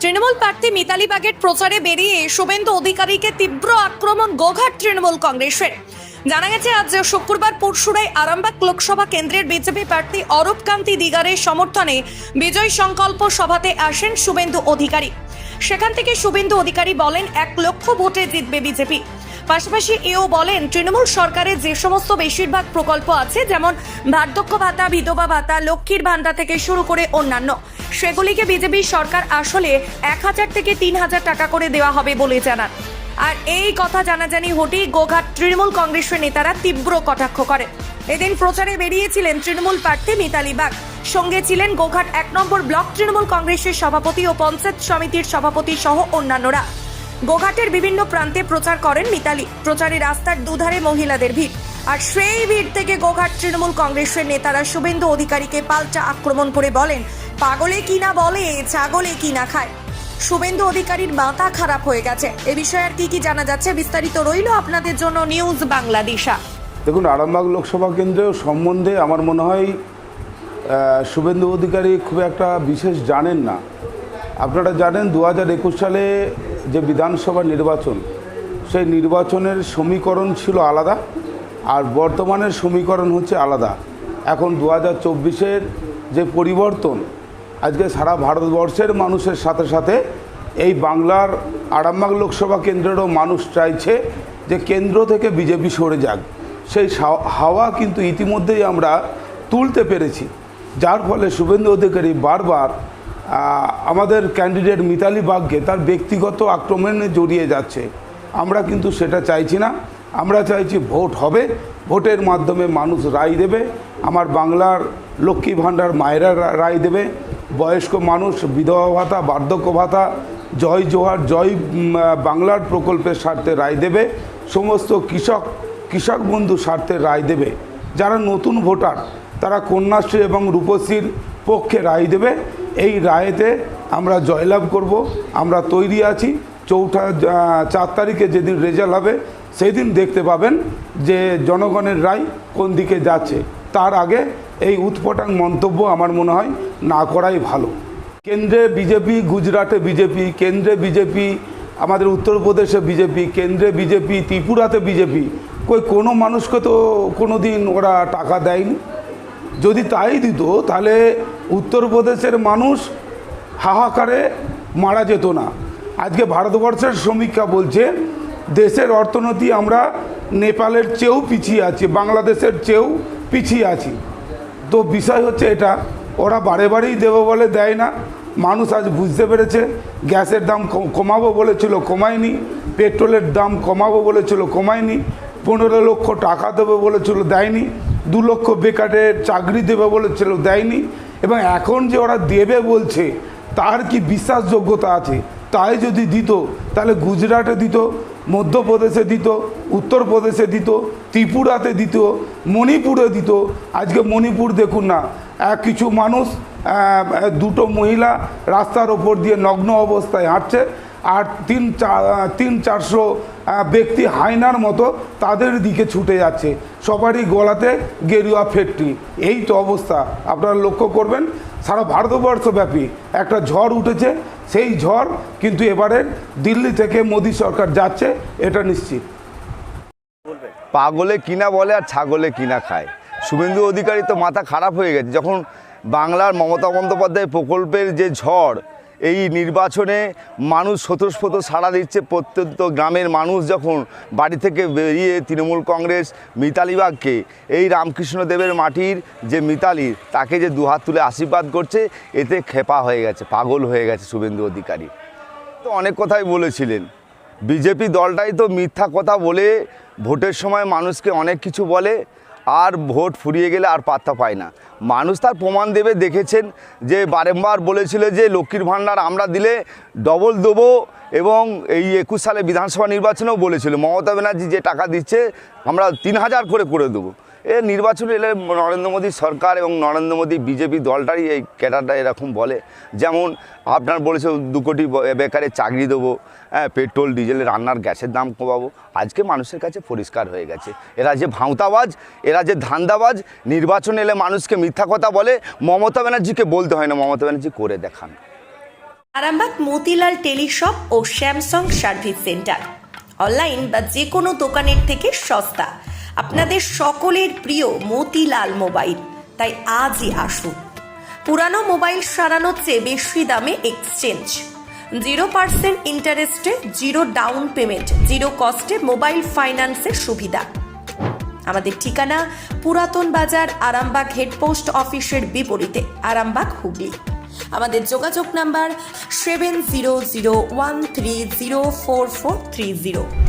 তৃণমূল প্রার্থী মিতালি বাগের প্রচারে বেরিয়ে শুভেন্দু অধিকারীকে তীব্র আক্রমণ গোঘাট তৃণমূল কংগ্রেসের। জানা গেছে আজ শুক্রবার পরশুরায় আরামবাগ লোকসভা কেন্দ্রের বিজেপি প্রার্থী অরূপ কান্তি দিগারের সমর্থনে বিজয় সংকল্প সভাতে আসেন শুভেন্দু অধিকারী। সেখান থেকে শুভেন্দু অধিকারী বলেন 1 লক্ষ ভোটে জিতবে বিজেপি। পাশাপাশি এও বলেন তৃণমূল সরকারের যে সমস্ত বেশিরভাগ প্রকল্প আছে, যেমন বার্ধক্য ভাতা, বিধবা ভাতা, লক্ষ্মীর ভান্ডার থেকে শুরু করে অন্যান্য, সেগুলিকে বিজেপি সরকার আসলে 1000 থেকে 3000 টাকা করে দেওয়া হবে বলে জানান। আর এই কথা জানাজানি হতেই গোঘাট তৃণমূল কংগ্রেসের নেতারা তীব্র কটাক্ষ করেন। এদিন প্রচারে বেরিয়েছিলেন তৃণমূল প্রার্থী মিতালি বাগ, সঙ্গে ছিলেন গোঘাট 1 নম্বর ব্লক তৃণমূল কংগ্রেসের সভাপতি ও পঞ্চায়েত সমিতির সভাপতি সহ অন্যান্যরা। গোঘাটের বিভিন্ন প্রান্তে প্রচার করেন মিতালি। প্রচারে রাস্তার দুধারে মহিলাদের ভিড়, আর সেই ভিড় থেকে গোঘাট তৃণমূল কংগ্রেসের নেতারা শুভেন্দু অধিকারীকে পাল্টা আক্রমণ করে বলেন, পাগলে কিনা বলে, ছাগলে কিনা খায়। শুভেন্দু অধিকারীর মাথা খারাপ হয়ে গেছে। এ বিষয়ে আর কি জানা যাচ্ছে, বিস্তারিত রইল আপনাদের জন্য নিউজ বাংলাদেশা। দেখুন, আরামবাগ লোকসভা কেন্দ্রের সম্বন্ধে আমার মনে হয় শুভেন্দু অধিকারী খুব একটা বিশেষ জানেন না। আপনারা জানেন 2021 সালে যে বিধানসভা নির্বাচন, সেই নির্বাচনের সমীকরণ ছিল আলাদা, আর বর্তমানের সমীকরণ হচ্ছে আলাদা। এখন 2024-এর যে পরিবর্তন, আজকে সারা ভারতবর্ষের মানুষের সাথে সাথে এই বাংলার আরামবাগ লোকসভা কেন্দ্রেরও মানুষ চাইছে যে কেন্দ্র থেকে বিজেপি সরে যাক। সেই হাওয়া কিন্তু ইতিমধ্যেই আমরা তুলতে পেরেছি, যার ফলে শুভেন্দু অধিকারী বারবার আমাদের ক্যান্ডিডেট মিতালি বাগকে তার ব্যক্তিগত আক্রমণে জড়িয়ে যাচ্ছে। আমরা কিন্তু সেটা চাইছি না। আমরা চাইছি ভোট হবে, ভোটের মাধ্যমে মানুষ রায় দেবে। আমার বাংলার লক্ষ্মী ভাণ্ডার মায়েরা রায় দেবে, বয়স্ক মানুষ বিধবা ভাতা, বার্ধক্য ভাতা, জয় জোহার, জয় বাংলার প্রকল্পের স্বার্থে রায় দেবে, সমস্ত কৃষক বন্ধু স্বার্থে রায় দেবে। যারা নতুন ভোটার তারা কন্যাশ্রী এবং রূপশ্রীর পক্ষে রায় দেবে। এই রায়েতে আমরা জয়লাভ করব, আমরা তৈরি আছি। 4 তারিখে যেদিন রেজাল্ট হবে সেই দিন দেখতে পাবেন যে জনগণের রায় কোন দিকে যাচ্ছে। তার আগে এই উৎপটাং মন্তব্য আমার মনে হয় না করাই ভালো। কেন্দ্রে বিজেপি, গুজরাটে বিজেপি, কেন্দ্রে বিজেপি, আমাদের উত্তরপ্রদেশে বিজেপি, কেন্দ্রে বিজেপি, ত্রিপুরাতে বিজেপি। কোনো মানুষকে তো কোনো দিন ওরা টাকা দেয়নি। যদি তাই দিত তাহলে উত্তরপ্রদেশের মানুষ হাহাকারে মারা যেত না। আজকে ভারতবর্ষের সমীক্ষা বলছে দেশের অর্থনীতি আমরা নেপালের চেয়েও পিছিয়ে আছি, বাংলাদেশের চেয়েও পিছিয়ে আছি। তো বিষয় হচ্ছে এটা, ওরা বারেই দেবে বলে দেয় না। মানুষ আজ বুঝতে পেরেছে। গ্যাসের দাম কমাবো বলেছিল, কমায়নি। পেট্রোলের দাম কমাবো বলেছিল, কমায়নি। 15 লক্ষ টাকা দেবে বলেছিল, দেয়নি। 2 লক্ষ বেকারের চাকরি দেবে বলেছিল, দেয়নি। এবং এখন যে ওরা দেবে বলছে তার কি বিশ্বাসযোগ্যতা আছে? তাই যদি দিত তাহলে গুজরাটে দিত, মধ্যপ্রদেশে দিত, উত্তরপ্রদেশে দিত, ত্রিপুরাতে দিত, মণিপুরে দিত। আজকে মণিপুর দেখুন না, কিছু মানুষ, 2টো মহিলা রাস্তার ওপর দিয়ে নগ্ন অবস্থায় হাঁটছে, আর 300-400 ব্যক্তি হায়নার মতো তাদের দিকে ছুটে যাচ্ছে। সবারই গলাতে গেরুয়া ফ্যাক্টরি। এই তো অবস্থা। আপনারা লক্ষ্য করবেন সারা ভারতবর্ষব্যাপী একটা ঝড় উঠেছে। সেই ঝড় কিন্তু এবারে দিল্লি থেকে মোদী সরকার যাচ্ছে, এটা নিশ্চিত। পাগলে কিনা বলে আর ছাগলে কিনা খায়। শুভেন্দু অধিকারী তো মাথা খারাপ হয়ে গেছে। যখন বাংলার মমতা বন্দ্যোপাধ্যায় প্রকল্পের যে ঝড়, এই নির্বাচনে মানুষ স্বতঃস্ফূর্ত সাড়া দিচ্ছে। প্রত্যন্ত গ্রামের মানুষ যখন বাড়ি থেকে বেরিয়ে তৃণমূল কংগ্রেস মিতালি বাগকে, এই রামকৃষ্ণ দেবের মাটির যে মিতালি, তাকে যে দুহাত তুলে আশীর্বাদ করছে, এতে খেপা হয়ে গেছে, পাগল হয়ে গেছে শুভেন্দু অধিকারী। তো অনেক কথাই বলেছিলেন, বিজেপি দলটাই তো মিথ্যা কথা বলে ভোটের সময় মানুষকে অনেক কিছু বলে, আর ভোট ফুরিয়ে গেলে আর পাত্তা পায় না। মানুষ তার প্রমাণ দেবে। দেখেছেন যে বারংবার বলেছিল যে লক্ষ্মীর ভাণ্ডার আমরা দিলে ডবল দেবো, এবং এই 21 সালে বিধানসভা নির্বাচনেও বলেছিল মমতা ব্যানার্জি যে টাকা দিচ্ছে আমরা 3000 করে দেবো। নির্বাচন এলে নরেন্দ্র মোদী সরকার এবং নরেন্দ্র মোদী বিজেপি দলটারই এই ক্যাডারটা এরকম বলে। যেমন আপনার বলেছে 2 কোটি বেকারের চাকরি দেবো, পেট্রোল ডিজেলের রান্নার গ্যাসের দাম কমাবো। আজকে মানুষের কাছে পরিষ্কার হয়ে গেছে এরা যে ভাঁওতাবাজ, এরা যে ধান্দাবাজ। নির্বাচন এলে মানুষকে মিথ্যা কথা বলে। মমতা ব্যানার্জিকে বলতে হয় না, মমতা ব্যানার্জি করে দেখান। আরামবাগ মতিলাল টেলিশপ ও স্যামসাং সার্ভিস সেন্টার, অনলাইন বা যে কোনো দোকানের থেকে সস্তা। আপনাদের সকলের প্রিয় মতিলাল মোবাইল, তাই আজই আসুন। পুরানো মোবাইল সারানোর চেয়ে বেশি দামে এক্সচেঞ্জ, 0% ইন্টারেস্টে, 0 ডাউন পেমেন্ট, 0 কস্টে মোবাইল ফাইন্যান্সের সুবিধা। আমাদের ঠিকানা পুরাতন বাজার, আরামবাগ হেডপোস্ট অফিসের বিপরীতে, আরামবাগ, হুগলি। আমাদের যোগাযোগ নাম্বার 7001304430।